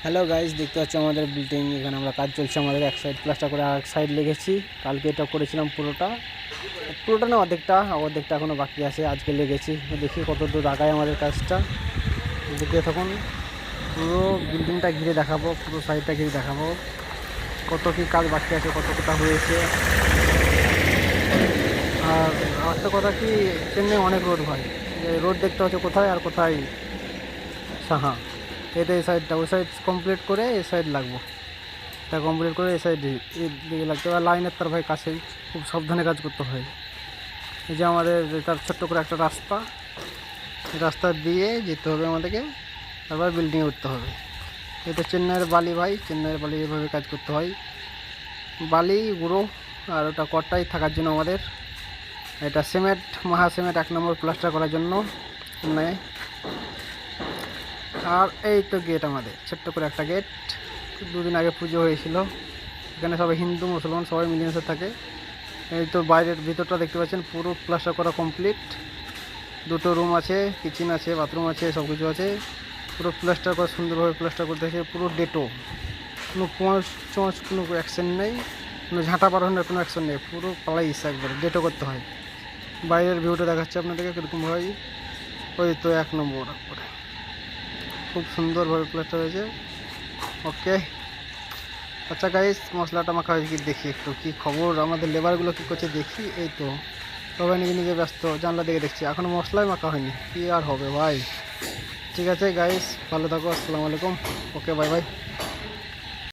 Hello guys, দেখতে পাচ্ছি আমাদের বিল্ডিং। এখানে আমরা কাজ চলছে, আমাদের এক সাইড প্লাস্টার করে আরেক সাইড লেগেছি। কালকে এটা করেছিলাম পুরোটা না, অর্ধেকটা এখনও বাকি আছে। আজকে লেগেছি, দেখি কত দূর আগায় আমাদের কাজটা। দেখে তখন পুরো বিল্ডিংটা ঘিরে দেখাবো, পুরো সাইডটা ঘিরে দেখাবো কত কী কাজ বাকি আছে, কতটা হয়েছে। আর একটা কথা কি, চেন্নাই অনেক রোড ভাই, রোড দেখতে হচ্ছে কোথায় আর কোথায় সাহা। এটা এই সাইডটা, ওই সাইড কমপ্লিট করে এই সাইড লাগবো, এটা কমপ্লিট করে এই সাইড দিকে লাগতে হবে। লাইনের তার ভাই কাছেই, খুব সাবধানে কাজ করতে হয়। এই যে আমাদের তার ছোট্ট করে একটা রাস্তা, রাস্তা দিয়ে যেতে হবে আমাদেরকে, তারপর বিল্ডিংয়ে উঠতে হবে। এটা চেন্নাইয়ের বালি ভাই, চেন্নাইয়ের বালি এভাবে কাজ করতে হয়। বালি গুঁড়ো আর ওটা কট্টাই থাকার জন্য আমাদের এটা সিমেন্ট, মহা সিমেন্ট 1 নম্বর প্লাস্টার করার জন্য নেয়। আর এই তো গেট, আমাদের ছোট্ট করে একটা গেট। 2 দিন আগে পুজো হয়েছিল, এখানে সবাই হিন্দু মুসলমান সবাই মিলেমিশে থাকে। এই তো বাইরের ভিতরটা দেখতে পাচ্ছেন, পুরো প্লাস্টার করা কমপ্লিট। 2টো রুম আছে, কিচেন আছে, বাথরুম আছে, সব কিছু আছে। পুরো প্লাস্টার করা, সুন্দরভাবে প্লাস্টার করতে আছে। পুরো ডেটো, কোনো চোঁচ কোনো অ্যাকশন নেই, কোনো ঝাঁটা পারনের কোনো অ্যাকশন নেই, পুরো পালাইছে একবারে ডেটো করতে হয়। বাইরের ভিউটা দেখাচ্ছে আপনাদেরকে কীরকম হয়। ওই তো 1 নম্বর করে খুব সুন্দরভাবে প্লাস্টার হয়েছে। ওকে, আচ্ছা গাইস, মশলাটা মাখা হয়েছে কি দেখি, একটু কি খবর, আমাদের লেবারগুলো কী করছে দেখি। এই তো সবাই নিজে নিজে ব্যস্ত, জানলা দিকে দেখছি, এখনও মশলাই মাখা হয়নি, কী আর হবে ভাই। ঠিক আছে গাইস, ভালো থাকো, আসসালামু আলাইকুম, ওকে, বাই বাই।